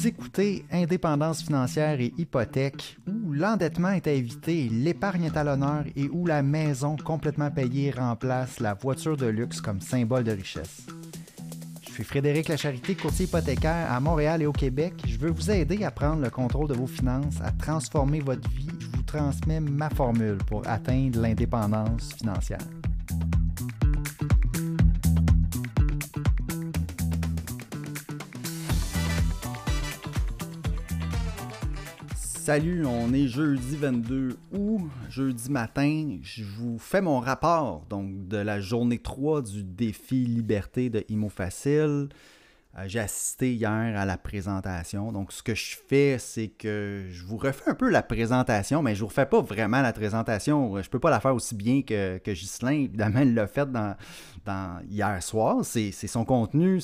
Vous écoutez Indépendance financière et hypothèque, où l'endettement est à éviter, l'épargne est à l'honneur et où la maison complètement payée remplace la voiture de luxe comme symbole de richesse. Je suis Frédéric Lacharité, courtier hypothécaire à Montréal et au Québec. Je veux vous aider à prendre le contrôle de vos finances, à transformer votre vie. Je vous transmets ma formule pour atteindre l'indépendance financière. Salut, on est jeudi 22 août, jeudi matin. Je vous fais mon rapport donc, de la journée 3 du défi liberté de IMOFacil. J'ai assisté hier à la présentation. Donc, ce que je fais, c'est que je vous refais un peu la présentation, mais je ne vous refais pas vraiment la présentation. Je ne peux pas la faire aussi bien que Ghislain. Évidemment, il l'a fait dans hier soir. C'est son contenu.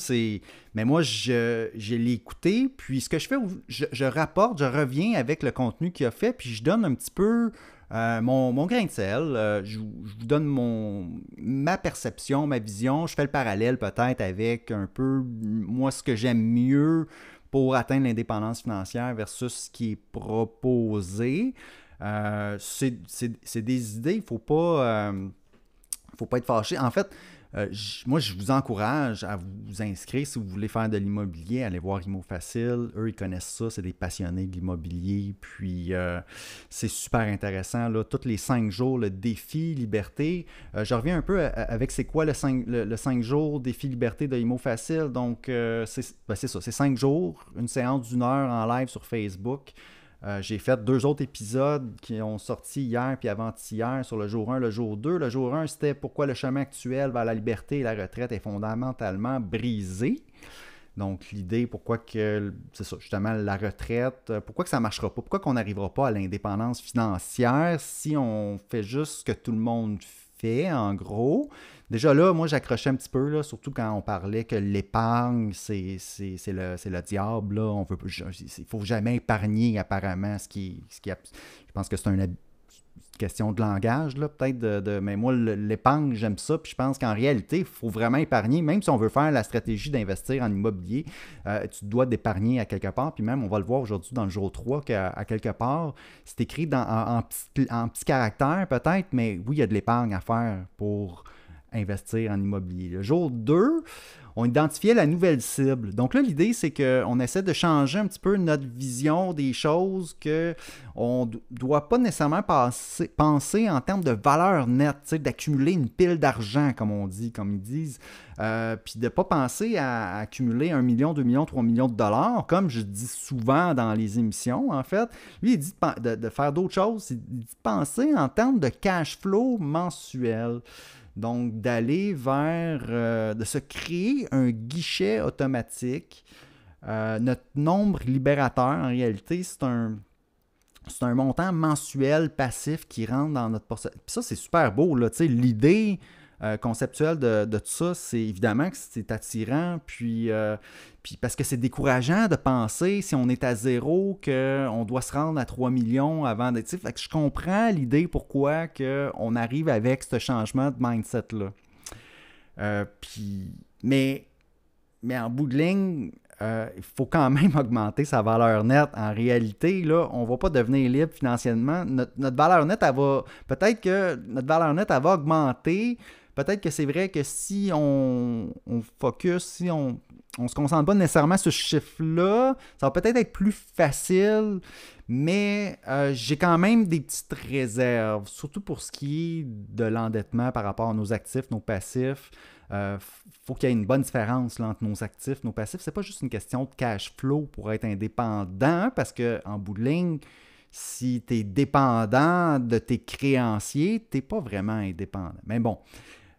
Mais moi, je l'ai écouté. Puis, ce que je fais, je rapporte, je reviens avec le contenu qu'il a fait, puis je donne un petit peu mon grain de sel. Je vous donne ma perception, ma vision. Je fais le parallèle peut-être avec un peu, moi, ce que j'aime mieux pour atteindre l'indépendance financière versus ce qui est proposé. C'est des idées, il ne faut pas être fâché. En fait, moi, je vous encourage à vous inscrire si vous voulez faire de l'immobilier. Allez voir IMOFacil. Eux, ils connaissent ça. C'est des passionnés de l'immobilier. Puis, c'est super intéressant. Là, tous les 5 jours, le défi liberté. Je reviens un peu avec c'est quoi le 5 jours défi liberté de IMOFacil. Donc, c'est ça. C'est 5 jours, une séance d'1 heure en live sur Facebook. J'ai fait 2 autres épisodes qui ont sorti hier puis avant-hier sur le jour 1, le jour 2. Le jour 1, c'était pourquoi le chemin actuel vers la liberté et la retraite est fondamentalement brisé. Donc, l'idée, pourquoi que, c'est ça, justement, la retraite, pourquoi que ça ne marchera pas, pourquoi qu'on n'arrivera pas à l'indépendance financière si on fait juste ce que tout le monde fait, en gros. Déjà là, moi, j'accrochais un petit peu, là, surtout quand on parlait que l'épargne, c'est le diable. Là. Il ne faut jamais épargner, apparemment. Je pense que c'est une question de langage, là, peut-être. Mais moi, l'épargne, j'aime ça. Puis je pense qu'en réalité, il faut vraiment épargner. Même si on veut faire la stratégie d'investir en immobilier, tu dois d'épargner à quelque part. Puis même, on va le voir aujourd'hui dans le jour 3, qu'à quelque part, c'est écrit en petit caractère peut-être, mais oui, il y a de l'épargne à faire pour investir en immobilier. Le jour 2, on identifiait la nouvelle cible. Donc là, l'idée, c'est qu'on essaie de changer un petit peu notre vision des choses, qu'on ne doit pas nécessairement penser en termes de valeur nette, d'accumuler une pile d'argent, comme on dit, comme ils disent, puis de ne pas penser à accumuler 1 million, 2 millions, 3 millions de dollars, comme je dis souvent dans les émissions, en fait. Lui, il dit de faire d'autres choses, il dit de penser en termes de cash flow mensuel. Donc, d'aller vers, de se créer un guichet automatique. Notre nombre libérateur, en réalité, c'est un montant mensuel passif qui rentre dans notre portefeuille. Puis ça, c'est super beau, là. Tu sais, l'idée conceptuelle de tout ça, c'est évidemment que c'est attirant, puis parce que c'est décourageant de penser, si on est à 0, qu'on doit se rendre à 3 millions avant d'être... Fait que je comprends l'idée pourquoi on arrive avec ce changement de mindset-là. Mais en bout de ligne, il faut quand même augmenter sa valeur nette. En réalité, là, on ne va pas devenir libre financièrement. Notre valeur nette, peut-être que notre valeur nette, elle va augmenter. Peut-être que c'est vrai que si on focus, si on ne se concentre pas nécessairement sur ce chiffre-là, ça va peut-être être plus facile, mais j'ai quand même des petites réserves, surtout pour ce qui est de l'endettement par rapport à nos actifs, nos passifs. Faut qu'il y ait une bonne différence là, entre nos actifs, nos passifs. C'est pas juste une question de cash flow pour être indépendant, parce qu'en bout de ligne, si tu es dépendant de tes créanciers, tu n'es pas vraiment indépendant. Mais bon,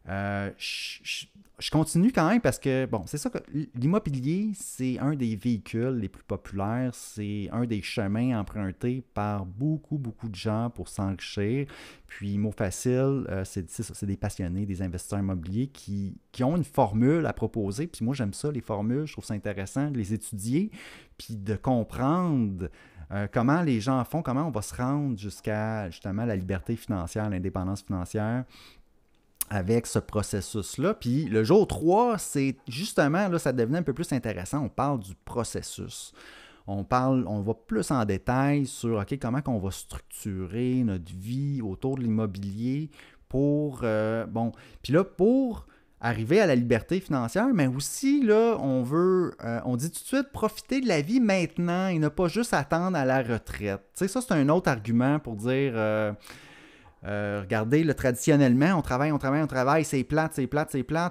je continue quand même parce que, bon, c'est ça que l'immobilier, c'est un des véhicules les plus populaires, c'est un des chemins empruntés par beaucoup, beaucoup de gens pour s'enrichir. Puis, IMOFacil, c'est des passionnés, des investisseurs immobiliers qui ont une formule à proposer. Puis moi, j'aime ça, les formules, je trouve ça intéressant de les étudier, puis de comprendre comment les gens font, comment on va se rendre jusqu'à, justement, la liberté financière, l'indépendance financière, avec ce processus-là. Puis le jour 3, c'est justement, là, ça devenait un peu plus intéressant. On parle du processus. on va plus en détail sur OK, comment on va structurer notre vie autour de l'immobilier pour, puis là, pour arriver à la liberté financière, mais aussi, là, on dit tout de suite, profiter de la vie maintenant et ne pas juste attendre à la retraite. Tu sais, ça, c'est un autre argument pour dire, regardez, là, traditionnellement, on travaille, c'est plate,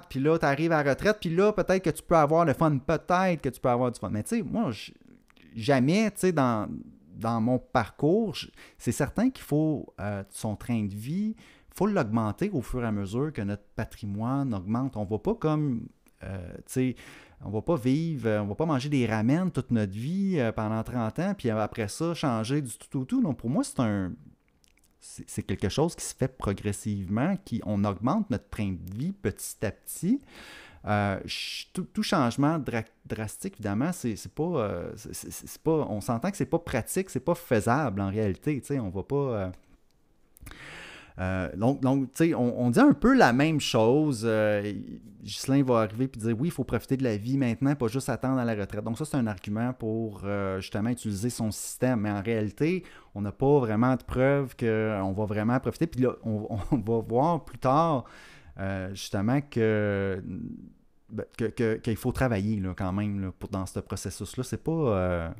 puis là, tu arrives à la retraite, puis là, peut-être que tu peux avoir le fun, peut-être que tu peux avoir du fun. Mais tu sais, moi, jamais, tu sais, dans mon parcours, c'est certain qu'il faut son train de vie, il faut l'augmenter au fur et à mesure que notre patrimoine augmente. On ne va pas comme, tu sais, on va pas vivre, on va pas manger des ramen toute notre vie pendant 30 ans, puis après ça, changer du tout au tout. Donc, pour moi, c'est quelque chose qui se fait progressivement, on augmente notre train de vie petit à petit. Tout changement drastique, évidemment, c'est pas. On s'entend que c'est pas pratique, c'est pas faisable en réalité. On va pas. Donc tu sais, on dit un peu la même chose. Ghislain va arriver et dire oui, il faut profiter de la vie maintenant, pas juste attendre à la retraite. Donc ça, c'est un argument pour justement utiliser son système. Mais en réalité, on n'a pas vraiment de preuve qu'on va vraiment profiter. Puis là, on va voir plus tard justement qu'il faut travailler là, quand même là, dans ce processus-là. C'est pas...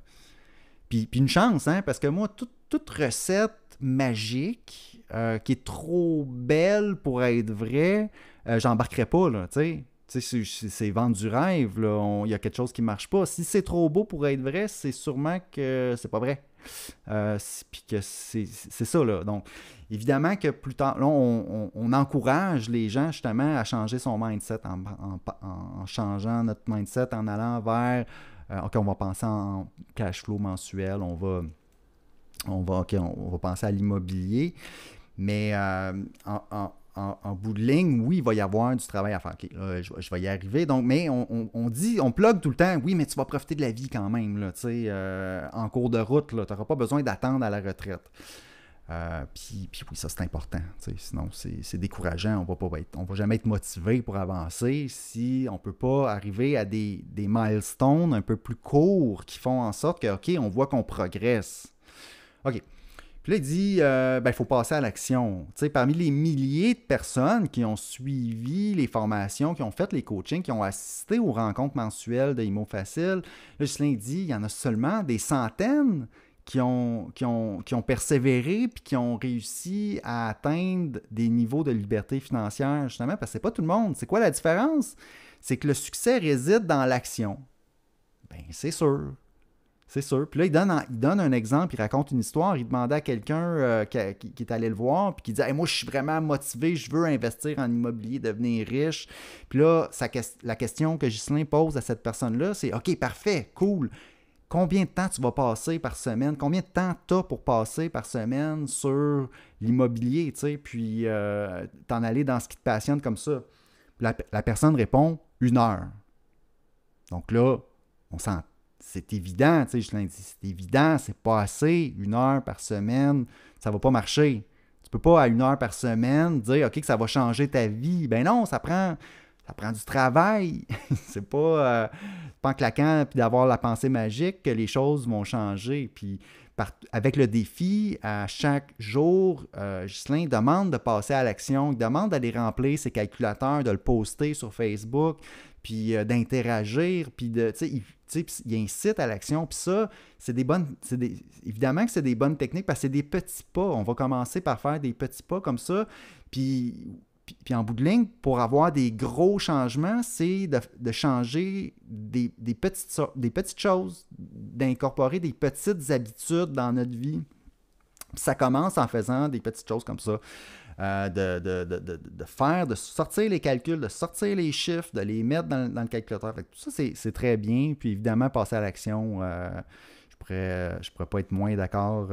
Puis une chance, hein, parce que moi, toute recette magique qui est trop belle pour être vraie, j'embarquerai pas, là, tu sais. C'est vendre du rêve, il y a quelque chose qui marche pas. Si c'est trop beau pour être vrai, c'est sûrement que c'est pas vrai. Puis que c'est ça, là. Donc, évidemment que plus tard, là, on encourage les gens justement à changer son mindset en changeant notre mindset, en allant vers OK, on va penser en cash flow mensuel, on va penser à l'immobilier, mais en bout de ligne, oui, il va y avoir du travail à faire. OK, là, je vais y arriver. Donc, mais on plug tout le temps, oui, mais tu vas profiter de la vie quand même, là, tu sais, en cours de route, tu n'auras pas besoin d'attendre à la retraite. Puis oui, ça c'est important. Sinon, c'est décourageant. On va jamais être motivé pour avancer si on ne peut pas arriver à des milestones un peu plus courts qui font en sorte que, OK, on voit qu'on progresse. OK. Puis là, il dit, il faut passer à l'action. Parmi les milliers de personnes qui ont suivi les formations, qui ont fait les coachings, qui ont assisté aux rencontres mensuelles de Imo Facile, là, Ghislain dit, il y en a seulement des centaines qui ont persévéré puis qui ont réussi à atteindre des niveaux de liberté financière, justement, parce que c'est pas tout le monde. C'est quoi la différence? C'est que le succès réside dans l'action. Bien, c'est sûr. C'est sûr. Puis là, il donne un exemple, il raconte une histoire. Il demandait à quelqu'un qui est allé le voir, puis qui dit hey, « Moi, je suis vraiment motivé, je veux investir en immobilier, devenir riche. » Puis là, la question que Ghislain pose à cette personne-là, c'est « OK, parfait, cool. Combien de temps tu vas passer par semaine? Combien de temps tu as pour passer par semaine sur l'immobilier, tu sais, puis t'en aller dans ce qui te passionne comme ça? » La personne répond 1 heure. Donc là, on sent, c'est évident, tu sais, je l'ai dit, c'est évident, c'est pas assez, 1 heure par semaine, ça va pas marcher. Tu peux pas à 1 heure par semaine dire, OK, que ça va changer ta vie. Ben non, ça prend du travail. C'est pas en claquant puis d'avoir la pensée magique que les choses vont changer. Puis avec le défi, à chaque jour, Ghislain demande de passer à l'action, il demande d'aller remplir ses calculateurs, de le poster sur Facebook, puis d'interagir, puis il incite à l'action. Puis ça, évidemment que c'est des bonnes techniques parce que c'est des petits pas. On va commencer par faire des petits pas comme ça, puis en bout de ligne, pour avoir des gros changements, c'est de changer des petites choses, d'incorporer des petites habitudes dans notre vie. Puis ça commence en faisant des petites choses comme ça. De sortir les calculs, de sortir les chiffres, de les mettre dans le calculateur. Fait que tout ça, c'est très bien. Puis évidemment, passer à l'action, je pourrais pas être moins d'accord.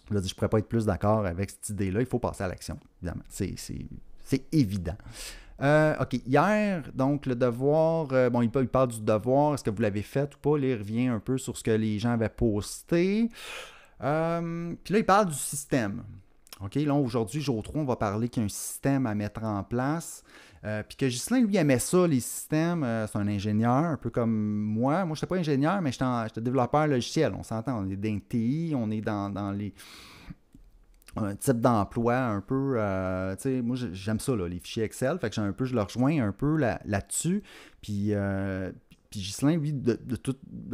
Je ne pourrais pas être plus d'accord avec cette idée-là. Il faut passer à l'action, évidemment. C'est évident. OK. Hier, donc, le devoir... il parle du devoir. Est-ce que vous l'avez fait ou pas? Là, il revient un peu sur ce que les gens avaient posté. Puis là, il parle du système. OK, là, aujourd'hui, jour 3, on va parler qu'il y a un système à mettre en place. Puis que Ghislain, lui, aimait ça, les systèmes. C'est un ingénieur, un peu comme moi. Moi, je n'étais pas ingénieur, mais j'étais développeur logiciel. On s'entend, on est dans le TI, on est dans les un type d'emploi un peu, tu sais, moi j'aime ça, là, les fichiers Excel, fait que je le rejoins un peu là-dessus, puis Ghislain, lui, de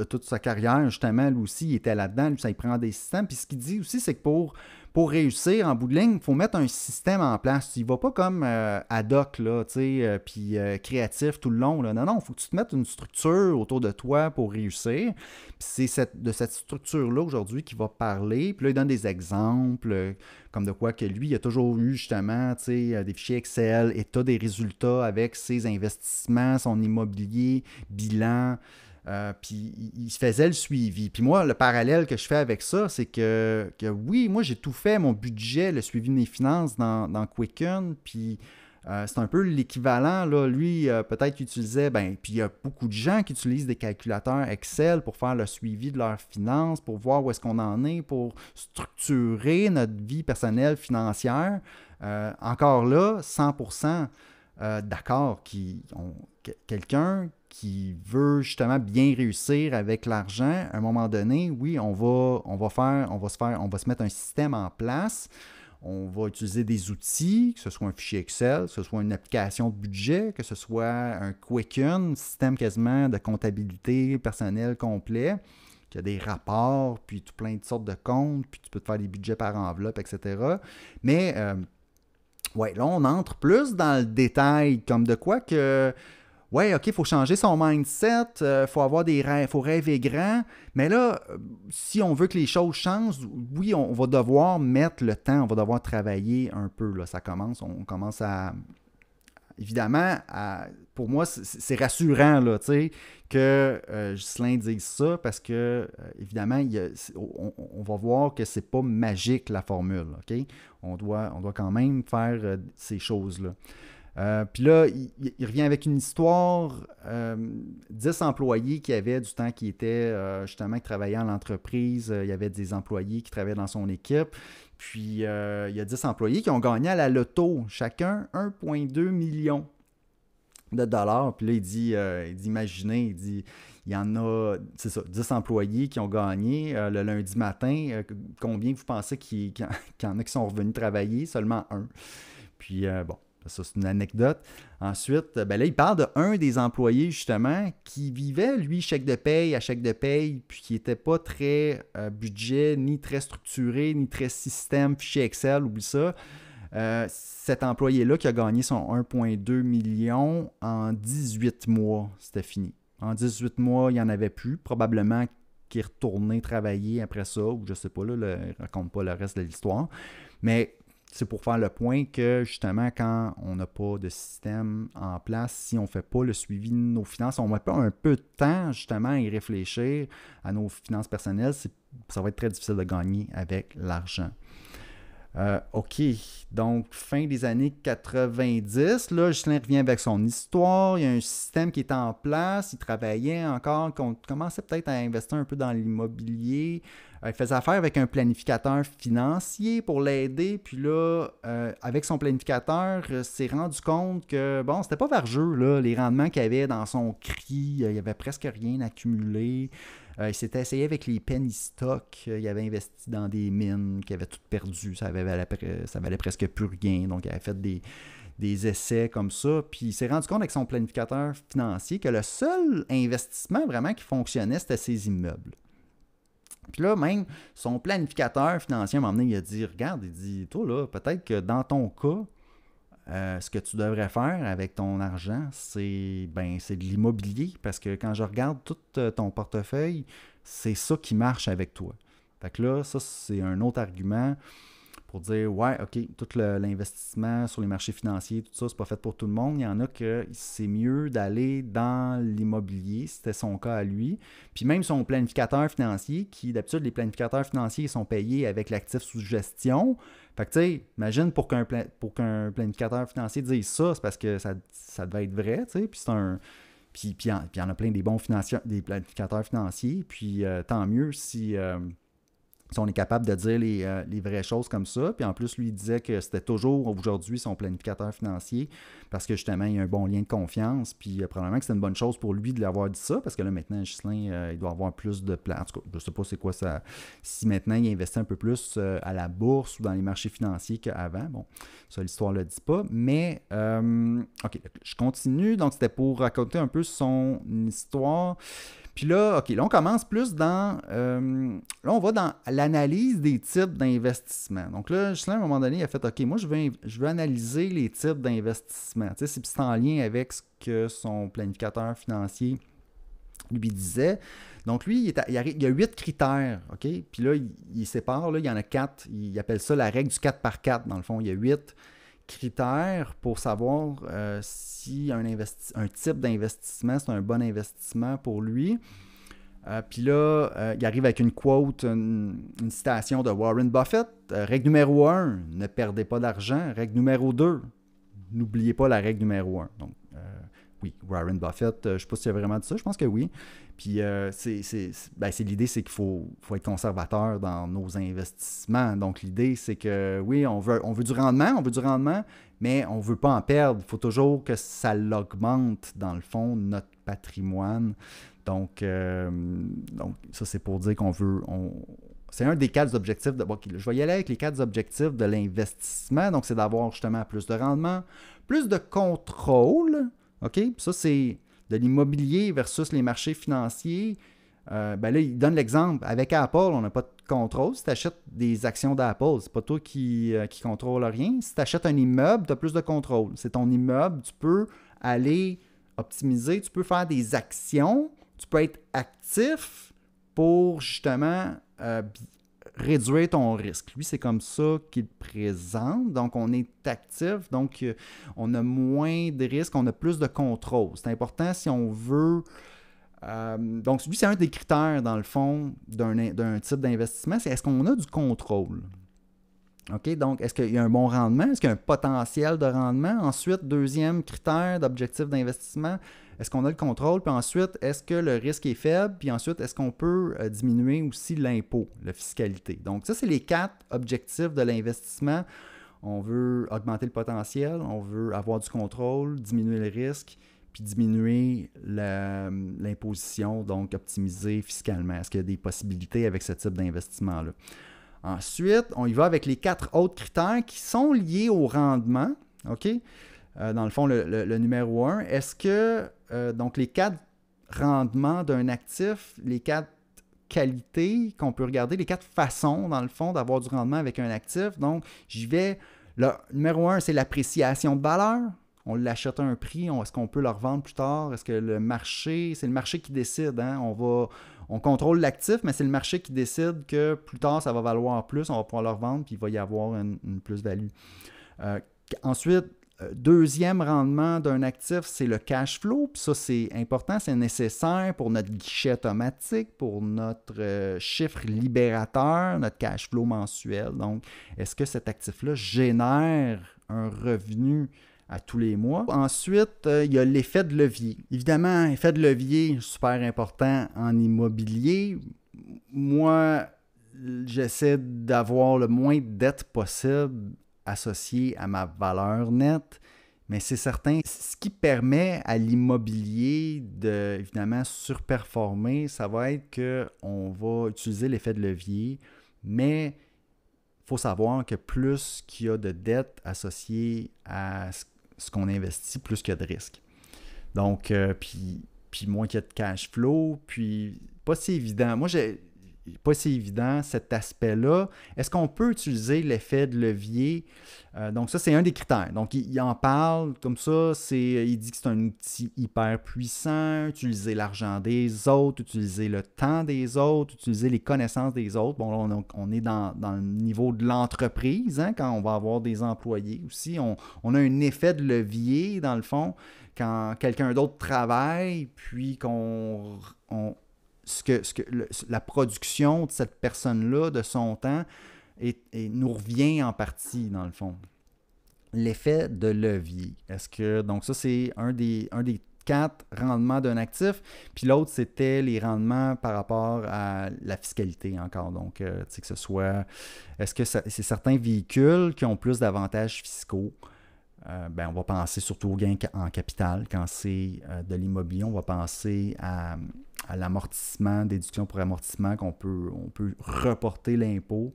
toute sa carrière, justement, lui aussi, il était là-dedans, lui, ça il prend des systèmes, puis ce qu'il dit aussi, c'est que pour réussir, en bout de ligne, il faut mettre un système en place. Il ne va pas comme ad hoc, là, tu sais, puis créatif tout le long, là. Non, non, il faut que tu te mettes une structure autour de toi pour réussir. Puis c'est de cette structure-là, aujourd'hui, qu'il va parler. Puis là, il donne des exemples, comme de quoi que lui, il a toujours eu, justement, tu sais, des fichiers Excel, état des résultats avec ses investissements, son immobilier, bilan, puis il se faisait le suivi. Puis moi, le parallèle que je fais avec ça, c'est que oui, moi j'ai tout fait, mon budget, le suivi de mes finances dans Quicken, puis c'est un peu l'équivalent, là. Lui, peut-être qu'il utilisait, puis il y a beaucoup de gens qui utilisent des calculateurs Excel pour faire le suivi de leurs finances, pour voir où est-ce qu'on en est, pour structurer notre vie personnelle financière. Encore là, 100% d'accord, quelqu'un qui veut justement bien réussir avec l'argent, à un moment donné, oui, on va se mettre un système en place. On va utiliser des outils, que ce soit un fichier Excel, que ce soit une application de budget, que ce soit un Quicken, système quasiment de comptabilité personnelle complet, qui a des rapports, puis tout plein de sortes de comptes, puis tu peux te faire des budgets par enveloppe, etc. Mais ouais, là, on entre plus dans le détail, comme de quoi que ouais, OK, il faut changer son mindset, faut avoir des rêves, faut rêver grand. Mais là, si on veut que les choses changent, oui, on va devoir mettre le temps, on va devoir travailler un peu. Là, on commence à. Évidemment, pour moi, c'est rassurant là, que Ghislain dise ça parce que, évidemment, on va voir que c'est pas magique la formule. OK? On doit quand même faire ces choses-là. Puis là, il revient avec une histoire, 10 employés qui avaient du temps qui étaient justement qui travaillaient en l'entreprise. Il y avait des employés qui travaillaient dans son équipe. Puis il y a 10 employés qui ont gagné à la loto, chacun 1,2 million de dollars. Puis là, il dit imaginez, il y en a, c'est ça, 10 employés qui ont gagné le lundi matin. Combien vous pensez qu'il y en a qui sont revenus travailler? Seulement un. Puis bon. Ça, c'est une anecdote. Ensuite, là, il parle d'un des employés, justement, qui vivait, lui, chèque de paye à chèque de paye, puis qui n'était pas très budget, ni très structuré, ni très système, fichier Excel, oublie ça. Cet employé-là qui a gagné son 1,2 million en 18 mois, c'était fini. En 18 mois, il n'y en avait plus. Probablement qu'il est retourné travailler après ça, ou je ne sais pas, là, il ne raconte pas le reste de l'histoire. Mais c'est pour faire le point que, justement, quand on n'a pas de système en place, si on ne fait pas le suivi de nos finances, on ne met pas un peu de temps, justement, à y réfléchir à nos finances personnelles, ça va être très difficile de gagner avec l'argent. OK, donc fin des années 90, là, Ghislain revient avec son histoire, il y a un système qui est en place, il travaillait encore, qu'on commençait peut-être à investir un peu dans l'immobilier, il faisait affaire avec un planificateur financier pour l'aider, puis là, avec son planificateur, s'est rendu compte que, bon, c'était pas vergeux, là, les rendements qu'il y avait dans son CRI, il n'y avait presque rien accumulé. Il s'était essayé avec les penny stocks. Il avait investi dans des mines qui avaient tout perdu. Ça valait presque plus rien. Donc, il avait fait des essais comme ça. Puis, il s'est rendu compte avec son planificateur financier que le seul investissement vraiment qui fonctionnait, c'était ses immeubles. Puis là, même son planificateur financier, à un moment donné, il a dit, regarde, il dit, toi là, peut-être que dans ton cas, ce que tu devrais faire avec ton argent, c'est de l'immobilier. Parce que quand je regarde tout ton portefeuille, c'est ça qui marche avec toi. Fait que là, ça, c'est un autre argument pour dire, ouais, OK, tout l'investissement sur les marchés financiers, tout ça, c'est pas fait pour tout le monde. Il y en a que c'est mieux d'aller dans l'immobilier, c'était son cas à lui. Puis même son planificateur financier, qui d'habitude, les planificateurs financiers sont payés avec l'actif sous gestion. Fait que tu sais, imagine pour qu'un planificateur financier dise ça, c'est parce que ça devait être vrai, tu sais, puis c'est un... Puis il y en a plein des bons des planificateurs financiers, puis tant mieux si Si on est capable de dire les vraies choses comme ça. Puis en plus, lui, il disait que c'était toujours aujourd'hui son planificateur financier parce que justement, il y a un bon lien de confiance. Puis probablement que c'est une bonne chose pour lui de lui avoir dit ça parce que là, maintenant, Ghislain, il doit avoir plus de plans. En tout cas, je ne sais pas c'est quoi ça. Si maintenant, il investit un peu plus à la bourse ou dans les marchés financiers qu'avant. Bon, ça, l'histoire ne le dit pas. Mais, OK, je continue. Donc, c'était pour raconter un peu son histoire. Puis là, OK, là, on commence plus dans... là, on va dans l'analyse des types d'investissement. Donc là, Ghislain, à un moment donné, il a fait, OK, moi, je veux analyser les types d'investissement. Tu sais, c'est en lien avec ce que son planificateur financier lui disait. Donc lui, il y a 8 critères, OK? Puis là, il sépare, là, il y en a 4. Il appelle ça la règle du 4 par 4. Dans le fond, il y a 8 critères pour savoir si un type d'investissement, c'est un bon investissement pour lui. Puis là, il arrive avec une quote, une citation de Warren Buffett. Règle numéro 1, ne perdez pas d'argent. Règle numéro 2, n'oubliez pas la règle numéro 1. Donc, oui, Warren Buffett, je ne sais pas s'il a vraiment dit ça, je pense que oui. Puis l'idée, c'est qu'il faut être conservateur dans nos investissements. Donc l'idée, c'est que oui, on veut du rendement, mais on ne veut pas en perdre. Il faut toujours que ça l'augmente, dans le fond, notre patrimoine. Donc ça, c'est pour dire qu'on veut... C'est un des 4 objectifs. Je vais y aller avec les 4 objectifs de l'investissement. Donc, c'est d'avoir justement plus de rendement, plus de contrôle. OK? Ça, c'est de l'immobilier versus les marchés financiers. Là, il donne l'exemple. Avec Apple, on n'a pas de contrôle. Si tu achètes des actions d'Apple, c'est pas toi qui contrôle rien. Si tu achètes un immeuble, tu as plus de contrôle. C'est ton immeuble. Tu peux aller optimiser. Tu peux faire des actions. Tu peux être actif pour justement réduire ton risque. Lui, c'est comme ça qu'il présente. Donc, on est actif, donc on a moins de risques, on a plus de contrôle. C'est important si on veut... donc, lui, c'est un des critères, dans le fond, d'un type d'investissement, c'est est-ce qu'on a du contrôle? OK, donc, est-ce qu'il y a un bon rendement? Est-ce qu'il y a un potentiel de rendement? Ensuite, deuxième critère d'objectif d'investissement, est-ce qu'on a le contrôle? Puis ensuite, est-ce que le risque est faible? Puis ensuite, est-ce qu'on peut diminuer aussi l'impôt, la fiscalité? Donc, ça, c'est les 4 objectifs de l'investissement. On veut augmenter le potentiel, on veut avoir du contrôle, diminuer le risque, puis diminuer l'imposition, donc optimiser fiscalement. Est-ce qu'il y a des possibilités avec ce type d'investissement-là? Ensuite, on y va avec les 4 autres critères qui sont liés au rendement. OK? Dans le fond, le numéro 1, est-ce que donc les 4 rendements d'un actif, les 4 qualités qu'on peut regarder, les 4 façons, dans le fond, d'avoir du rendement avec un actif. Donc, j'y vais. Le numéro 1, c'est l'appréciation de valeur. On l'achète à un prix. Est-ce qu'on peut le revendre plus tard? Est-ce que c'est le marché qui décide? Hein? On contrôle l'actif, mais c'est le marché qui décide que plus tard, ça va valoir plus. On va pouvoir le revendre, puis il va y avoir une plus-value. Ensuite, deuxième rendement d'un actif, c'est le cash flow. Puis ça, c'est important, c'est nécessaire pour notre guichet automatique, pour notre chiffre libérateur, notre cash flow mensuel. Donc, est-ce que cet actif-là génère un revenu à tous les mois? Ensuite, il y a l'effet de levier. Évidemment, effet de levier, super important en immobilier. Moi, j'essaie d'avoir le moins de dettes possible associé à ma valeur nette, mais c'est certain, ce qui permet à l'immobilier de, évidemment, surperformer, ça va être qu'on va utiliser l'effet de levier, mais il faut savoir que plus qu'il y a de dettes associées à ce qu'on investit, plus qu'il y a de risques. Donc, puis moins qu'il y a de cash flow, puis pas si évident. Moi, pas si évident cet aspect-là. Est-ce qu'on peut utiliser l'effet de levier? Donc ça, c'est un des critères. Donc, il en parle comme ça. Il dit que c'est un outil hyper puissant. Utiliser l'argent des autres, utiliser le temps des autres, utiliser les connaissances des autres. Bon, là, on est dans le niveau de l'entreprise, hein, quand on va avoir des employés aussi. On a un effet de levier, dans le fond, quand quelqu'un d'autre travaille, puis la production de cette personne-là, de son temps, nous revient en partie, dans le fond. L'effet de levier. Donc ça, c'est un des 4, rendement d'un actif. Puis l'autre, c'était les rendements par rapport à la fiscalité encore. Donc, tu sais, que ce soit, est-ce que c'est certains véhicules qui ont plus d'avantages fiscaux? On va penser surtout aux gains en capital. Quand c'est de l'immobilier, on va penser à l'amortissement, déduction pour amortissement, on peut reporter l'impôt.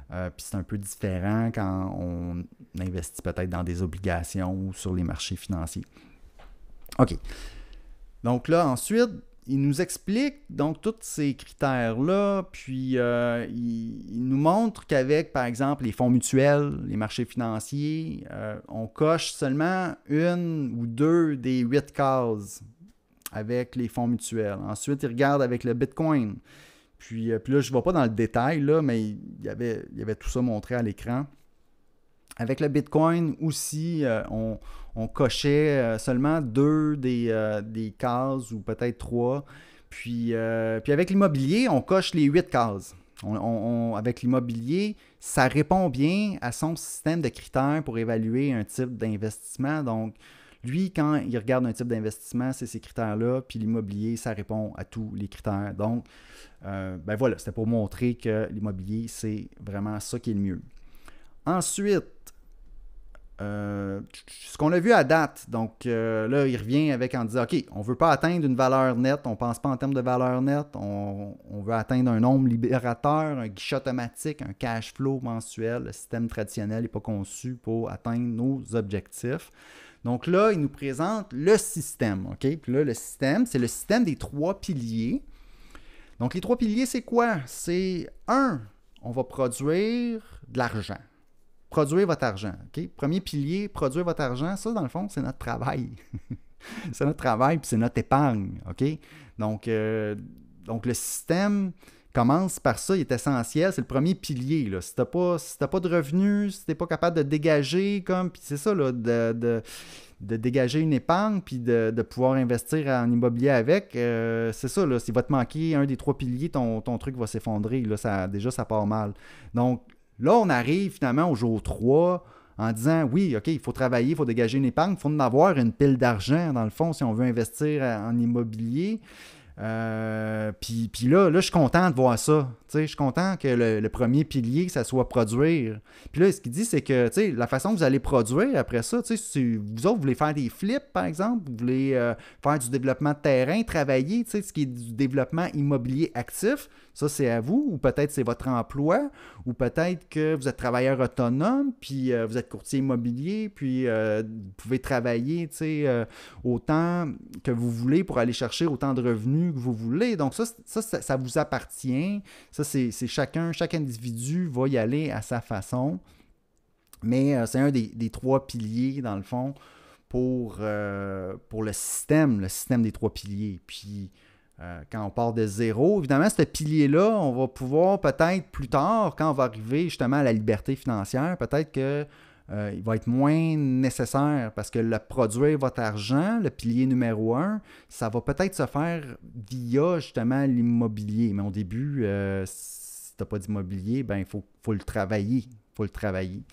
Puis c'est un peu différent quand on investit peut-être dans des obligations ou sur les marchés financiers. OK. Donc là, ensuite, il nous explique donc tous ces critères-là, puis il nous montre qu'avec, par exemple, les fonds mutuels, les marchés financiers, on coche seulement 1 ou 2 des 8 cases avec les fonds mutuels. Ensuite, il regarde avec le Bitcoin. Puis là, je ne vais pas dans le détail, là, mais il y avait tout ça montré à l'écran. Avec le Bitcoin aussi, on cochait seulement 2 des cases ou peut-être 3. Puis avec l'immobilier, on coche les 8 cases. Avec l'immobilier, ça répond bien à son système de critères pour évaluer un type d'investissement. Donc, lui, quand il regarde un type d'investissement, c'est ces critères-là. Puis l'immobilier, ça répond à tous les critères. Donc, voilà, c'était pour montrer que l'immobilier, c'est vraiment ça qui est le mieux. Ensuite, ce qu'on a vu à date, donc là, il revient en disant, OK, on ne veut pas atteindre une valeur nette, on ne pense pas en termes de valeur nette, on veut atteindre un nombre libérateur, un guichet automatique, un cash flow mensuel. Le système traditionnel n'est pas conçu pour atteindre nos objectifs. Donc là, il nous présente le système, OK? Puis là, le système, c'est le système des 3 piliers. Donc, les 3 piliers, c'est quoi? C'est 1, on va produire de l'argent. Produire votre argent. OK? Premier pilier, produire votre argent. Ça, dans le fond, c'est notre travail. C'est notre travail, puis c'est notre épargne. OK? Donc le système commence par ça, il est essentiel. C'est le premier pilier. Là. Si tu n'as pas de revenus, si tu n'es pas capable de dégager, puis c'est ça, là, de dégager une épargne, puis de pouvoir investir en immobilier avec, c'est ça, là, s'il va te manquer un des 3 piliers, ton truc va s'effondrer. Là, ça part mal. Donc, là, on arrive finalement au jour 3 en disant, oui, OK, il faut travailler, il faut dégager une épargne, il faut en avoir une pile d'argent, dans le fond, si on veut investir en immobilier. Puis là, je suis content de voir ça. Je suis content que le premier pilier, ça soit produire. Puis là, ce qu'il dit, c'est que la façon que vous allez produire après ça, si vous autres, vous voulez faire des flips, par exemple, vous voulez faire du développement de terrain, travailler, ce qui est du développement immobilier actif, ça, c'est à vous, ou peut-être c'est votre emploi, ou peut-être que vous êtes travailleur autonome, puis vous êtes courtier immobilier, puis vous pouvez travailler autant que vous voulez pour aller chercher autant de revenus que vous voulez. Donc ça vous appartient. Ça, c'est chaque individu va y aller à sa façon. Mais c'est un des 3 piliers, dans le fond, pour le système des 3 piliers. Puis quand on part de zéro, évidemment, ce pilier-là, on va pouvoir peut-être plus tard, quand on va arriver justement à la liberté financière, peut-être que il va être moins nécessaire parce que le produire votre argent, le pilier numéro 1, ça va peut-être se faire via justement l'immobilier. Mais au début, si tu n'as pas d'immobilier, il faut le travailler.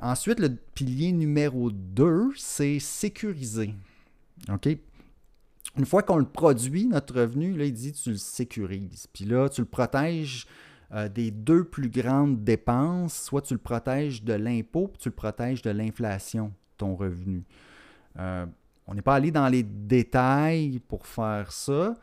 Ensuite, le pilier numéro 2, c'est sécuriser. OK? Une fois qu'on le produit, notre revenu, là, il dit tu le sécurises. Puis là, tu le protèges des 2 plus grandes dépenses, soit tu le protèges de l'impôt, puis tu le protèges de l'inflation, ton revenu. On n'est pas allé dans les détails pour faire ça.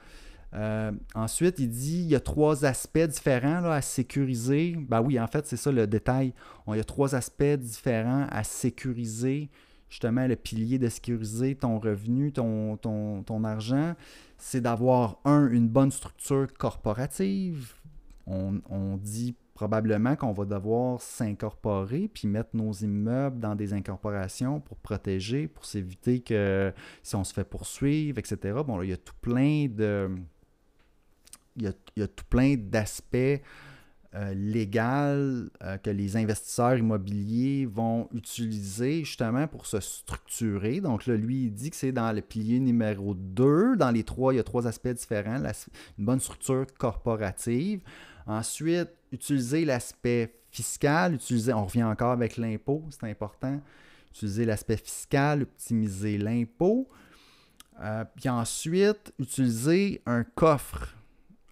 Ensuite, il dit il y a 3 aspects différents là, à sécuriser. Ben oui, en fait, c'est ça le détail. Il y a 3 aspects différents à sécuriser. Justement, le pilier de sécuriser ton revenu, ton argent, c'est d'avoir, une bonne structure corporative. On dit probablement qu'on va devoir s'incorporer puis mettre nos immeubles dans des incorporations pour protéger, pour s'éviter que si on se fait poursuivre, etc. Bon, là, il y a tout plein d'aspects légaux que les investisseurs immobiliers vont utiliser justement pour se structurer. Donc là, lui, il dit que c'est dans le pilier numéro 2. Dans les 3, il y a 3 aspects différents. Une bonne structure corporative. Ensuite, utiliser l'aspect fiscal. On revient encore avec l'impôt, c'est important. Utiliser l'aspect fiscal, optimiser l'impôt. Puis ensuite, utiliser un coffre.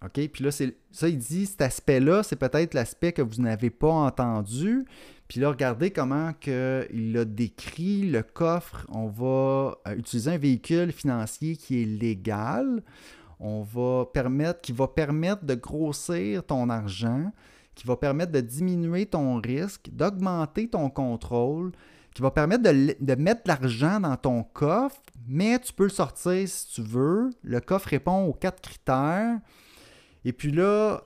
OK? Puis là, ça, il dit, cet aspect-là, c'est peut-être l'aspect que vous n'avez pas entendu. Puis là, regardez comment il l'a décrit. Le coffre, on va utiliser un véhicule financier qui est légal. Qui va permettre de grossir ton argent, qui va permettre de diminuer ton risque, d'augmenter ton contrôle, qui va permettre de mettre de l'argent dans ton coffre, mais tu peux le sortir si tu veux. Le coffre répond aux 4 critères. Et puis là,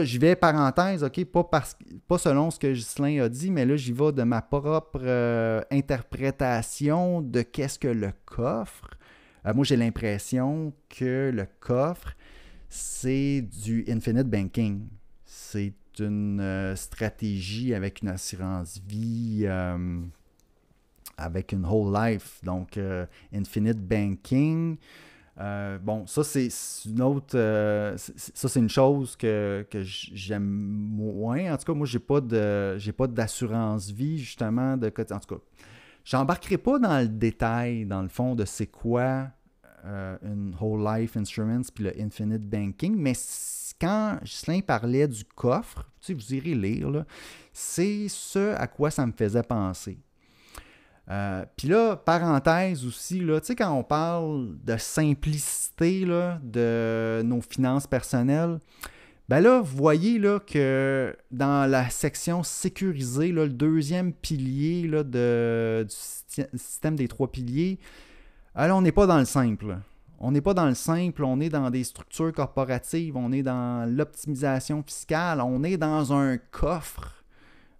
j'y vais parenthèse, OK? Pas selon ce que Ghislain a dit, mais là, j'y vais de ma propre interprétation de qu'est-ce que le coffre. Moi, j'ai l'impression que le coffre, c'est du infinite banking. C'est une stratégie avec une assurance vie, avec une whole life. Donc, infinite banking. Bon, ça, c'est une autre. Ça, c'est une chose que j'aime moins. En tout cas, moi, j'ai pas d'assurance vie, justement. En tout cas, j'embarquerai pas dans le détail, dans le fond, de c'est quoi une whole life insurance puis le infinite banking, mais quand Ghislain parlait du coffre, tu sais, vous irez lire, là, c'est ce à quoi ça me faisait penser. Puis là, parenthèse aussi, là, tu sais, quand on parle de simplicité là, de nos finances personnelles, ben là, vous voyez là, que dans la section sécurisée, là, le deuxième pilier là, du système des 3 piliers, là, on n'est pas dans le simple. On n'est pas dans le simple, on est dans des structures corporatives, on est dans l'optimisation fiscale, on est dans un coffre,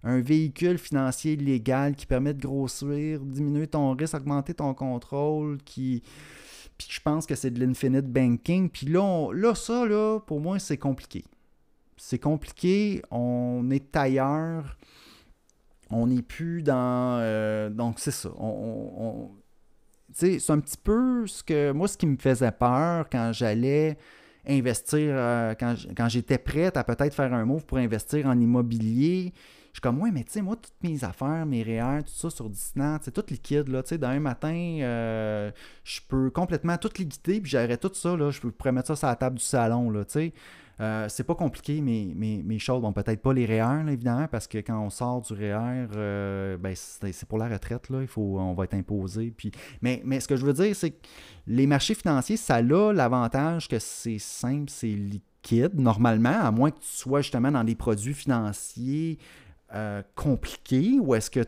un véhicule financier légal qui permet de grossir, diminuer ton risque, augmenter ton contrôle, Puis je pense que c'est de l'infinite banking. Puis là, ça, là, pour moi, c'est compliqué. C'est compliqué, on est ailleurs, on n'est plus dans... donc, c'est ça. C'est un petit peu ce qui me faisait peur quand j'allais investir, quand j'étais prête à peut-être faire un move pour investir en immobilier. Je suis comme, ouais, mais tu sais, moi, toutes mes affaires, mes REER, tout ça sur Disney, c'est tout liquide, là, tu sais, d'un matin, je peux complètement tout liquider, puis j'aurais tout ça, là, je pourrais mettre ça sur la table du salon, là, tu sais. C'est pas compliqué, mes choses. Bon, peut-être pas les REER, là, évidemment, parce que quand on sort du REER, ben, c'est pour la retraite, là, on va être imposé. Mais ce que je veux dire, c'est que les marchés financiers, ça a l'avantage que c'est simple, c'est liquide, normalement, à moins que tu sois justement dans des produits financiers compliqués, ou est-ce que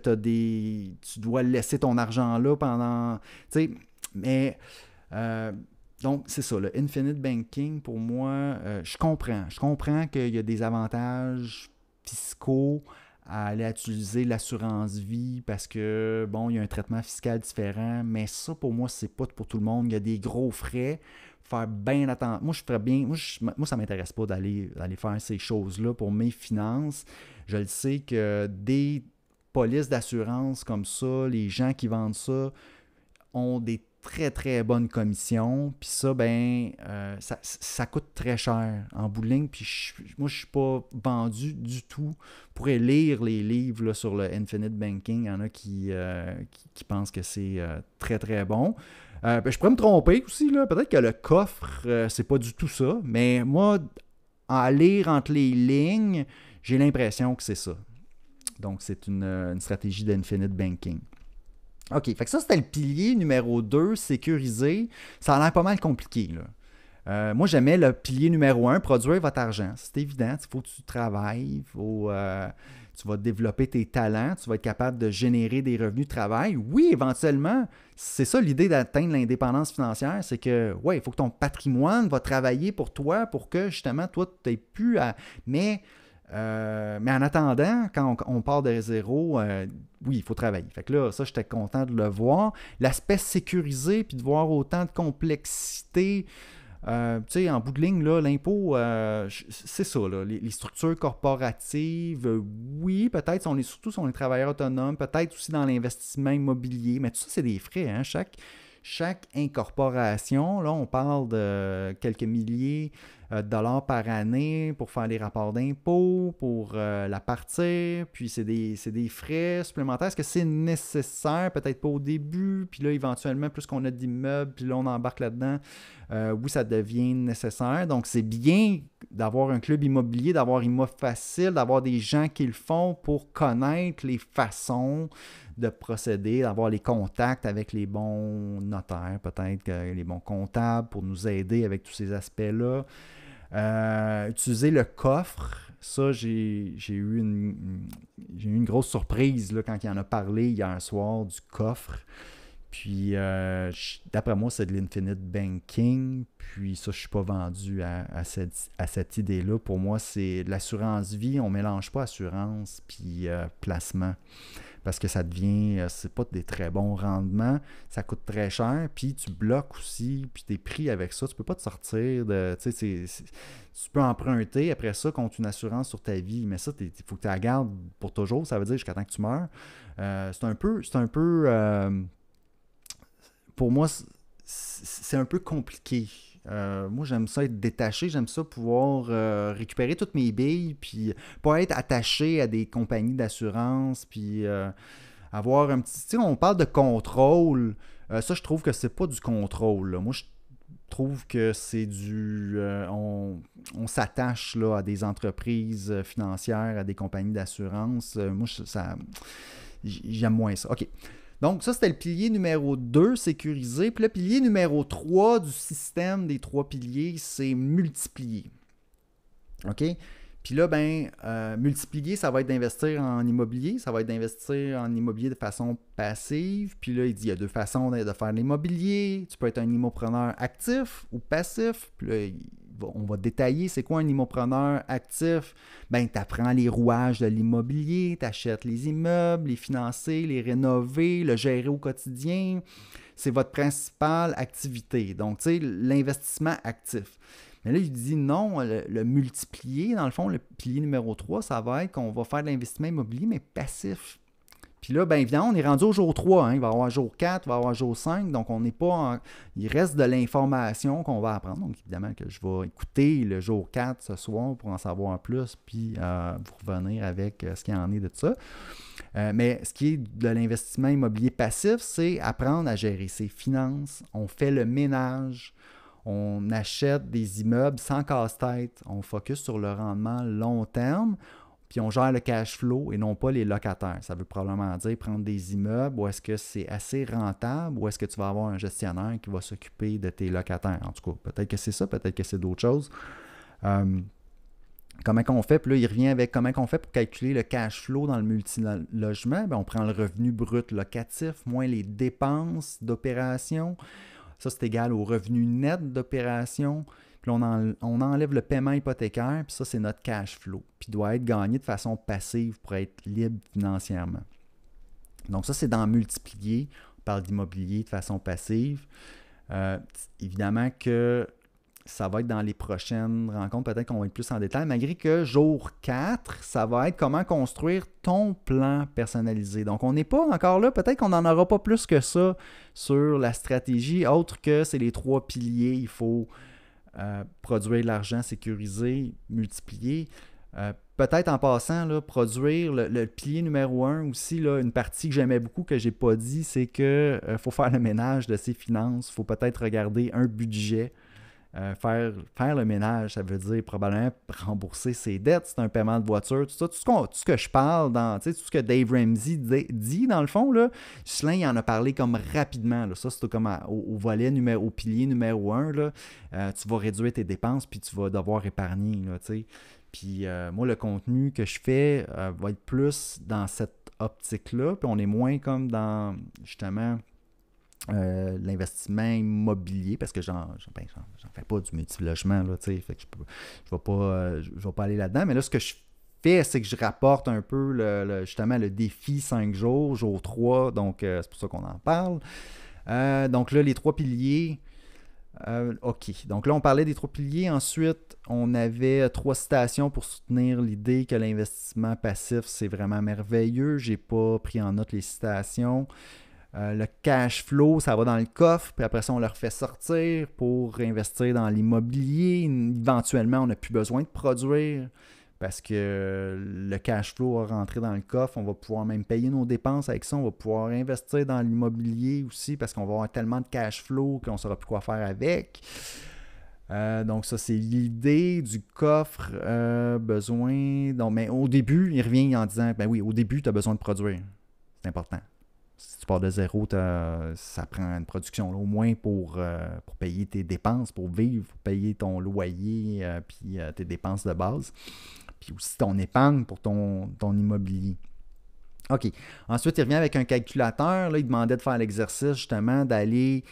tu dois laisser ton argent là pendant... Tu sais, mais... donc, c'est ça, le infinite banking, pour moi, je comprends. Je comprends qu'il y a des avantages fiscaux à aller utiliser l'assurance vie parce que, bon, il y a un traitement fiscal différent, mais ça, pour moi, c'est pas pour tout le monde. Il y a des gros frais. Faire bien attention. Moi, je ferais bien. Moi, ça m'intéresse pas d'aller faire ces choses-là pour mes finances. Je le sais que des polices d'assurance comme ça, les gens qui vendent ça ont des très, très bonnes commissions. Puis ça, ben, ça coûte très cher en bout de ligne. Puis moi, je ne suis pas vendu du tout. Vous pourrez lire les livres là, sur le Infinite Banking. Il y en a qui pensent que c'est très, très bon. Ben, je pourrais me tromper aussi. Là. Peut-être que le coffre, c'est pas du tout ça. Mais moi, à lire entre les lignes, j'ai l'impression que c'est ça. Donc, c'est une stratégie d'Infinite Banking. OK, fait que ça, c'était le pilier numéro 2, sécurisé. Ça a l'air pas mal compliqué, là. Moi, j'aimais le pilier numéro 1, produire votre argent. C'est évident, il faut que tu travailles, tu vas développer tes talents, tu vas être capable de générer des revenus de travail. Oui, éventuellement, c'est ça l'idée d'atteindre l'indépendance financière, c'est que, ouais, il faut que ton patrimoine va travailler pour toi, pour que, justement, toi, tu n'aies plus à... Mais en attendant, quand on part de zéro, oui, il faut travailler. Fait que là, ça, j'étais content de le voir. L'aspect sécurisé, puis de voir autant de complexité, tu sais, en bout de ligne, là, l'impôt, c'est ça, là, les structures corporatives, oui, peut-être, surtout si on est travailleur autonome, peut-être aussi dans l'investissement immobilier, mais tout ça, c'est des frais, hein, chaque incorporation, là, on parle de quelques milliers de dollars par année pour faire les rapports d'impôts, pour la partir, puis c'est des frais supplémentaires. Est-ce que c'est nécessaire? Peut-être pas au début, puis là, éventuellement, plus qu'on a d'immeubles, puis là, on embarque là-dedans, oui, ça devient nécessaire. Donc, c'est bien d'avoir un club immobilier, d'avoir Immo Facile, d'avoir des gens qui le font pour connaître les façons de procéder, d'avoir les contacts avec les bons notaires, peut-être les bons comptables pour nous aider avec tous ces aspects-là. Utiliser le coffre, ça, j'ai eu une grosse surprise là, quand il en a parlé hier soir du coffre. Puis, d'après moi, c'est de l'infinite banking. Puis ça, je ne suis pas vendu à cette idée-là. Pour moi, c'est de l'assurance vie. On ne mélange pas assurance puis placement. Parce que ça devient, c'est pas des très bons rendements. Ça coûte très cher. Puis tu bloques aussi. Puis tu es pris avec ça. Tu ne peux pas te sortir de... Tu sais, tu peux emprunter après ça contre une assurance sur ta vie. Mais ça, il faut que tu la gardes pour toujours. Ça veut dire jusqu'à temps que tu meurs. C'est un peu pour moi, c'est un peu compliqué. Moi, j'aime ça être détaché, j'aime ça pouvoir récupérer toutes mes billes, puis pas être attaché à des compagnies d'assurance, puis avoir un petit... Tu sais, on parle de contrôle. Ça, je trouve que c'est pas du contrôle, là. Moi, je trouve que c'est du... on s'attache là, à des entreprises financières, à des compagnies d'assurance. Moi, j'aime moins ça. OK. Donc, ça, c'était le pilier numéro 2, sécurisé. Puis le pilier numéro 3 du système des 3 piliers, c'est multiplier. OK? Puis là, multiplier, ça va être d'investir en immobilier. Ça va être d'investir en immobilier de façon passive. Puis là, il dit, il y a 2 façons de faire l'immobilier. Tu peux être un immopreneur actif ou passif. Puis là, on va détailler c'est quoi un immopreneur actif. Tu apprends les rouages de l'immobilier, tu achètes les immeubles, les financer, les rénover, le gérer au quotidien. C'est votre principale activité. Donc, tu sais, l'investissement actif. Mais là, il dit non, le multiplier, dans le fond, le pilier numéro 3, ça va être qu'on va faire de l'investissement immobilier, mais passif. Puis là, évidemment, on est rendu au jour 3. Hein. Il va y avoir jour 4, il va y avoir jour 5. Donc, on n'est pas il reste de l'information qu'on va apprendre. Donc, évidemment que je vais écouter le jour 4 ce soir pour en savoir plus, puis vous revenir avec ce qu'il y en est de ça. Mais ce qui est de l'investissement immobilier passif, c'est apprendre à gérer ses finances. On fait le ménage. On achète des immeubles sans casse-tête. On focus sur le rendement long terme. Puis on gère le cash flow et non pas les locataires. Ça veut probablement dire prendre des immeubles où est-ce que c'est assez rentable ou est-ce que tu vas avoir un gestionnaire qui va s'occuper de tes locataires. En tout cas, peut-être que c'est ça, peut-être que c'est d'autres choses. Comment qu'on fait? Puis là, il revient avec comment qu'on fait pour calculer le cash flow dans le multilogement. On prend le revenu brut locatif moins les dépenses d'opération. Ça, c'est égal au revenu net d'opération. Puis on enlève le paiement hypothécaire, puis ça, c'est notre cash flow. Puis il doit être gagné de façon passive pour être libre financièrement. Donc ça, c'est dans multiplier. On parle d'immobilier de façon passive. Évidemment que ça va être dans les prochaines rencontres, peut-être qu'on va être plus en détail, malgré que jour 4, ça va être comment construire ton plan personnalisé. Donc, on n'est pas encore là, peut-être qu'on n'en aura pas plus que ça sur la stratégie, autre que c'est les 3 piliers. Il faut produire de l'argent, sécuriser, multiplier. Peut-être en passant, là, produire le pilier numéro 1 aussi, là, une partie que j'aimais beaucoup, que je n'ai pas dit, c'est qu'il faut faire le ménage de ses finances. Il faut peut-être regarder un budget. Faire le ménage, ça veut dire probablement rembourser ses dettes, c'est un paiement de voiture, tout ça, tout ce que je parle, tout ce que Dave Ramsey dit dans le fond, là, Ghislain, il en a parlé comme rapidement, là, ça c'est comme au volet au pilier numéro 1, là, tu vas réduire tes dépenses puis tu vas devoir épargner, là, puis moi le contenu que je fais va être plus dans cette optique-là, puis on est moins comme dans justement l'investissement immobilier parce que j'en fais pas du multilogement là, fait que je vais pas aller là-dedans, mais là ce que je fais c'est que je rapporte un peu justement le défi 5 jours, jour 3, donc c'est pour ça qu'on en parle. Donc là les 3 piliers, OK, donc là on parlait des 3 piliers, ensuite on avait 3 citations pour soutenir l'idée que l'investissement passif c'est vraiment merveilleux. J'ai pas pris en note les citations. Le cash flow, ça va dans le coffre, puis après ça, on le refait sortir pour investir dans l'immobilier. Éventuellement, on n'a plus besoin de produire parce que le cash flow va rentrer dans le coffre. On va pouvoir même payer nos dépenses avec ça. On va pouvoir investir dans l'immobilier aussi parce qu'on va avoir tellement de cash flow qu'on ne saura plus quoi faire avec. Donc ça, c'est l'idée du coffre besoin. Donc, mais au début, il revient en disant, ben oui, au début, tu as besoin de produire. C'est important. Si tu pars de zéro, ça prend une production, là, au moins pour payer tes dépenses, pour vivre, pour payer ton loyer, puis tes dépenses de base. Puis aussi ton épargne pour ton immobilier. OK. Ensuite, il revient avec un calculateur. Là, il demandait de faire l'exercice, justement, d'aller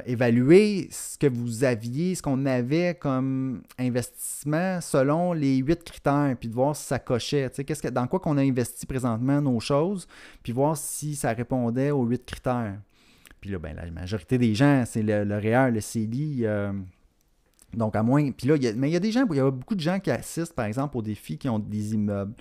évaluer ce que vous aviez, ce qu'on avait comme investissement selon les 8 critères, puis de voir si ça cochait. Tu sais, dans quoi qu'on a investi présentement nos choses, puis voir si ça répondait aux 8 critères. Puis là, ben, la majorité des gens, c'est le REER, le CELI. Donc, à moins. Puis là, il y a des gens, il y a beaucoup de gens qui assistent, par exemple, aux défis qui ont des immeubles.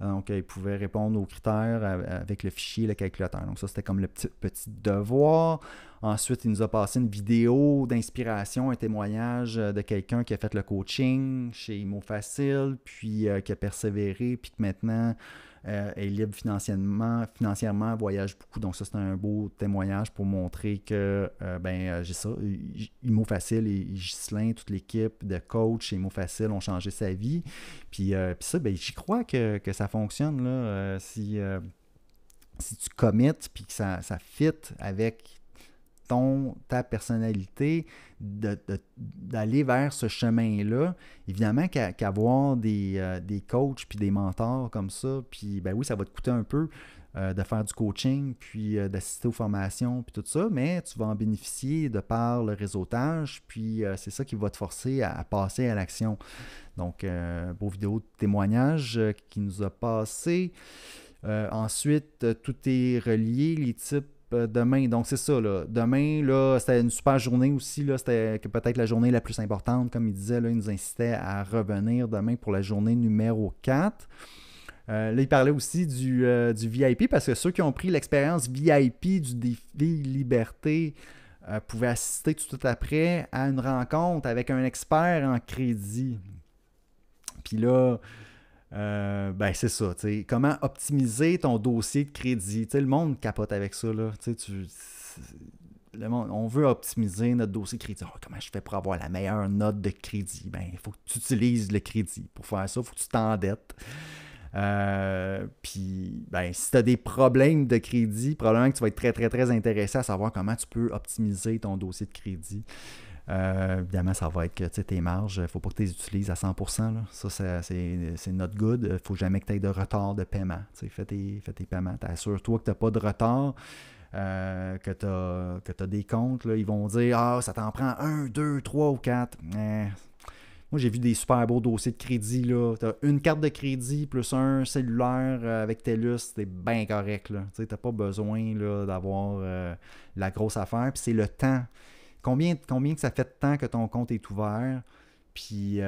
Donc, ils pouvaient répondre aux critères avec le fichier, le calculateur. Donc, ça, c'était comme le petit devoir. Ensuite, il nous a passé une vidéo d'inspiration, un témoignage de quelqu'un qui a fait le coaching chez Imo Facile, puis qui a persévéré, puis que maintenant est libre financièrement, voyage beaucoup. Donc, ça, c'est un beau témoignage pour montrer que, j'ai ça. Imo Facile et Ghislain, toute l'équipe de coach chez Imo Facile ont changé sa vie. Puis ça, ben, j'y crois que ça fonctionne, là. Si tu commits, puis que ça fit avec ta personnalité, d'aller vers ce chemin-là. Évidemment qu'avoir des coachs puis des mentors comme ça, puis ben oui, ça va te coûter un peu de faire du coaching, puis d'assister aux formations, puis tout ça, mais tu vas en bénéficier de par le réseautage, puis c'est ça qui va te forcer à passer à l'action. Donc, beau vidéo de témoignage qui nous a passé. Ensuite, tout est relié, les types demain. Donc, c'est ça, là. Demain, là, c'était une super journée aussi. Là. C'était peut-être la journée la plus importante. Comme il disait, là, il nous incitait à revenir demain pour la journée numéro 4. Là, il parlait aussi du VIP parce que ceux qui ont pris l'expérience VIP du défi Liberté pouvaient assister tout de suite après à une rencontre avec un expert en crédit. Puis là, c'est ça, t'sais, comment optimiser ton dossier de crédit. T'sais, le monde capote avec ça, là. Le monde, on veut optimiser notre dossier de crédit. Oh, comment je fais pour avoir la meilleure note de crédit? Ben, il faut que tu utilises le crédit. Pour faire ça, il faut que tu t'endettes. Puis, si tu as des problèmes de crédit, probablement que tu vas être très, très, très intéressé à savoir comment tu peux optimiser ton dossier de crédit. Évidemment, ça va être que tes marges, il ne faut pas que tu les utilises à 100%. Là. Ça, c'est not good. Il ne faut jamais que tu aies de retard de paiement. Fais tes paiements. Assure-toi que tu n'as pas de retard, que tu as des comptes. Là, ils vont dire ça t'en prend 1, 2, 3 ou 4. Moi, j'ai vu des super beaux dossiers de crédit. Tu as une carte de crédit plus un cellulaire avec TELUS. C'est bien correct. Tu n'as pas besoin là, d'avoir la grosse affaire. Puis c'est le temps. Combien que ça fait de temps que ton compte est ouvert? Puis,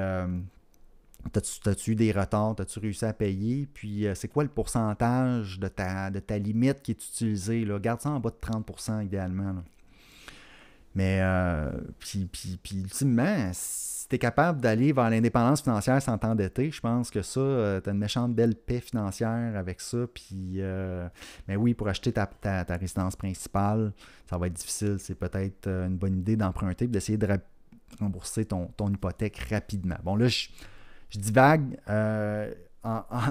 t'as-tu eu des retards? T'as-tu réussi à payer? Puis, c'est quoi le pourcentage de ta limite qui est utilisée? Là? Garde ça en bas de 30% idéalement. Là. Mais, puis ultimement, si tu es capable d'aller vers l'indépendance financière sans t'endetter, je pense que ça, tu as une méchante belle paix financière avec ça. Puis, mais oui, pour acheter ta résidence principale, ça va être difficile. C'est peut-être une bonne idée d'emprunter et d'essayer de rembourser ton hypothèque rapidement. Bon, là, je divague.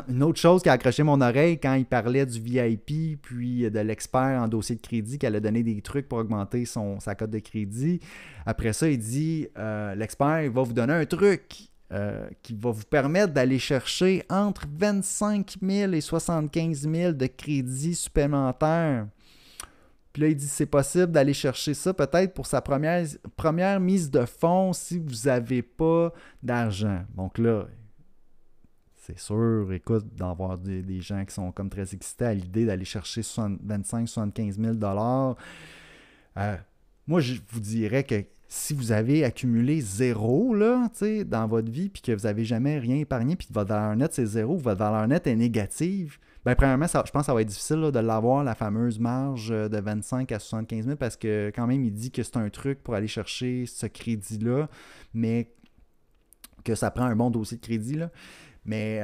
Une autre chose qui a accroché mon oreille quand il parlait du VIP puis de l'expert en dossier de crédit qui allait donner des trucs pour augmenter sa cote de crédit. Après ça, il dit l'expert va vous donner un truc qui va vous permettre d'aller chercher entre 25 000 et 75 000 de crédit supplémentaire. Puis là, il dit c'est possible d'aller chercher ça peut-être pour sa première mise de fonds si vous n'avez pas d'argent. Donc là, c'est sûr, écoute, d'avoir des gens qui sont comme très excités à l'idée d'aller chercher 25-75 000 $. Moi, je vous dirais que si vous avez accumulé zéro là, dans votre vie puis que vous n'avez jamais rien épargné puis que votre valeur nette, c'est zéro, votre valeur nette est négative, Ben, premièrement, je pense que ça va être difficile là, de l'avoir, la fameuse marge de 25 à 75 000, parce que quand même, il dit que c'est un truc pour aller chercher ce crédit-là, mais que ça prend un bon dossier de crédit, là. Mais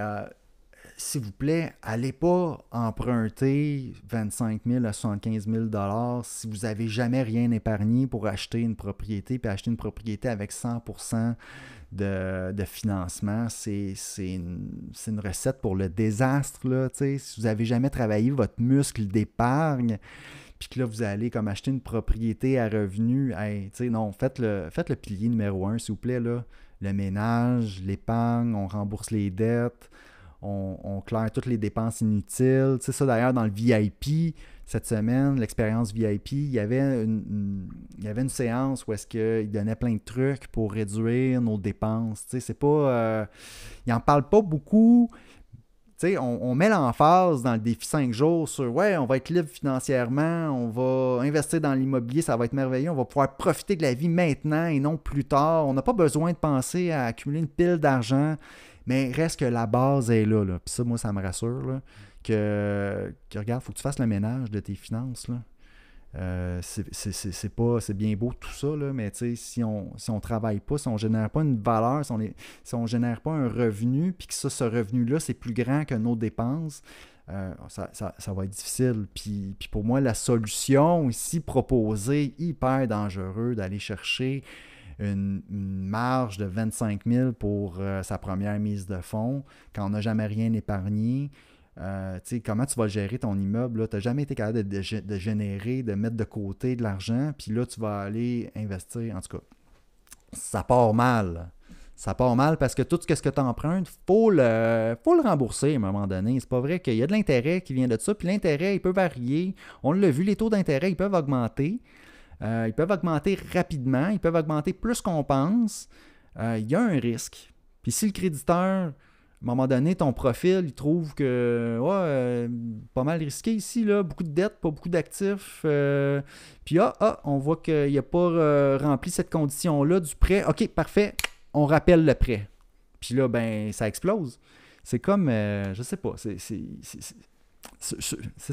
s'il vous plaît, allez pas emprunter 25 000 à 75 000 si vous n'avez jamais rien épargné pour acheter une propriété, puis acheter une propriété avec 100% de financement. C'est une recette pour le désastre, là, si vous n'avez jamais travaillé votre muscle d'épargne, puis que là, vous allez comme acheter une propriété à revenu, hey, non, faites le pilier numéro 1, s'il vous plaît, là. Le ménage, l'épargne, on rembourse les dettes, on claire toutes les dépenses inutiles. Tu sais, ça d'ailleurs, dans le VIP, cette semaine, l'expérience VIP, il y avait une séance où est-ce qu'il donnait plein de trucs pour réduire nos dépenses. Tu sais, c'est pas... il n'en parle pas beaucoup. Tu sais, on met l'emphase dans le défi 5 jours sur « Ouais, on va être libre financièrement, on va investir dans l'immobilier, ça va être merveilleux, on va pouvoir profiter de la vie maintenant et non plus tard. On n'a pas besoin de penser à accumuler une pile d'argent. » Mais reste que la base est là. Puis ça, moi, ça me rassure. Là, que regarde, il faut que tu fasses le ménage de tes finances. Là. C'est bien beau tout ça, là, mais si on ne travaille pas, si on ne génère pas une valeur, si on ne génère pas un revenu, puis que ce revenu-là, c'est plus grand que nos dépenses, ça va être difficile. Puis pour moi, la solution ici proposée, hyper dangereux, d'aller chercher une marge de 25 000 pour sa première mise de fonds, quand on n'a jamais rien épargné. Comment tu vas gérer ton immeuble? Tu n'as jamais été capable de générer, de mettre de côté de l'argent, puis là, tu vas aller investir. En tout cas, ça part mal. Ça part mal parce que tout ce que tu empruntes, il faut le rembourser à un moment donné. C'est pas vrai qu'il y a de l'intérêt qui vient de ça, puis l'intérêt, il peut varier. On l'a vu, les taux d'intérêt, ils peuvent augmenter. Ils peuvent augmenter rapidement, ils peuvent augmenter plus qu'on pense. Il y a un risque. Puis si le créditeur, à un moment donné, ton profil, il trouve que pas mal risqué ici, là, beaucoup de dettes, pas beaucoup d'actifs. Puis on voit qu'il n'a pas rempli cette condition-là du prêt. OK, parfait, on rappelle le prêt. Puis là, ben, ça explose. C'est comme, je sais pas, c'est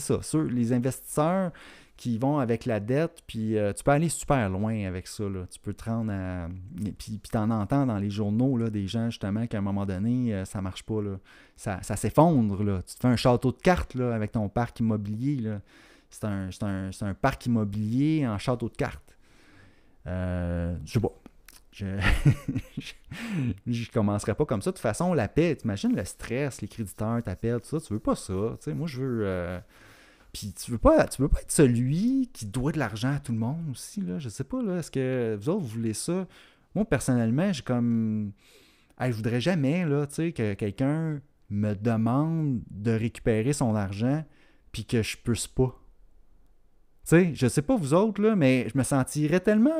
ça. Les investisseurs qui vont avec la dette, puis tu peux aller super loin avec ça. Là. Tu peux te rendre à... Puis tu en entends dans les journaux là, des gens, justement, qu'à un moment donné, ça marche pas. Là. Ça s'effondre. Là. Tu te fais un château de cartes là, avec ton parc immobilier. Là. C'est un parc immobilier en château de cartes. Je sais pas. Je commencerai pas comme ça. De toute façon, la paix, t'imagines le stress, les créditeurs t'appellent, tout ça. Tu veux pas ça. Moi, je veux... Puis tu veux pas être celui qui doit de l'argent à tout le monde aussi, là. Je sais pas, là, est-ce que vous autres, vous voulez ça? Moi, personnellement, j'ai comme... je voudrais jamais, là, que quelqu'un me demande de récupérer son argent puis que je puisse pas. Je sais pas vous autres, là, mais je me sentirais tellement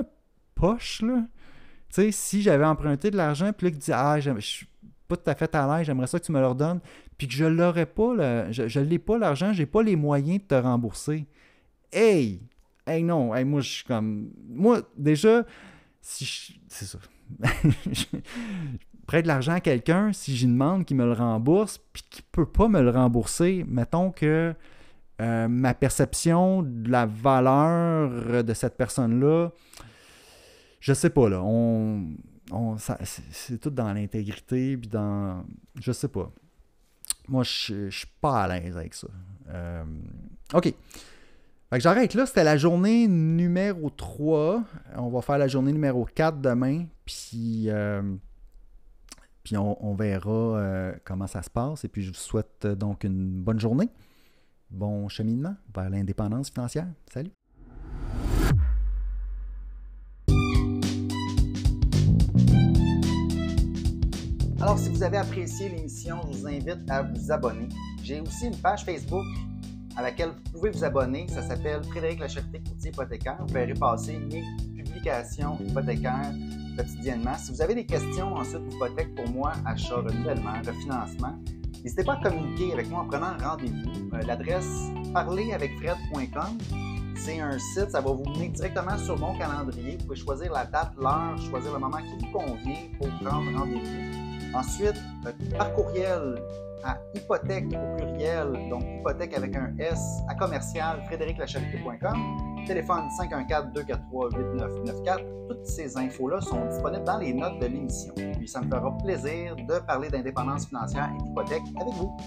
poche, là. Si j'avais emprunté de l'argent puis là, que je suis pas tout à fait à l'aise, j'aimerais ça que tu me le redonnes, puis que je l'aurais pas, je l'ai pas l'argent, j'ai pas les moyens de te rembourser. Hey non, moi je suis comme... Moi, déjà, c'est ça. Je prête de l'argent à quelqu'un, si j'y demande qu'il me le rembourse, puis qu'il peut pas me le rembourser, mettons que ma perception de la valeur de cette personne-là, je sais pas, là, c'est tout dans l'intégrité, puis dans... Je sais pas. Moi, je suis pas à l'aise avec ça. OK. Fait que j'arrête là. C'était la journée numéro 3. On va faire la journée numéro 4 demain. Puis on verra comment ça se passe. Et puis, je vous souhaite donc une bonne journée. Bon cheminement vers l'indépendance financière. Salut! Alors, si vous avez apprécié l'émission, je vous invite à vous abonner. J'ai aussi une page Facebook à laquelle vous pouvez vous abonner. Ça s'appelle Frédéric Lacherté, courtier hypothécaire. Vous verrez passer mes publications hypothécaires quotidiennement. Si vous avez des questions ensuite d'hypothèque pour moi, achat, renouvellement, refinancement, n'hésitez pas à communiquer avec moi en prenant un rendez-vous. L'adresse parleravecfred.com. C'est un site, ça va vous mener directement sur mon calendrier. Vous pouvez choisir la date, l'heure, choisir le moment qui vous convient pour prendre rendez-vous. Ensuite, par courriel, à hypothèque au pluriel, donc hypothèque avec un S, à commercial frédériclacharité.com. Téléphone 514-243-8994. Toutes ces infos-là sont disponibles dans les notes de l'émission. Puis ça me fera plaisir de parler d'indépendance financière et d'hypothèque avec vous.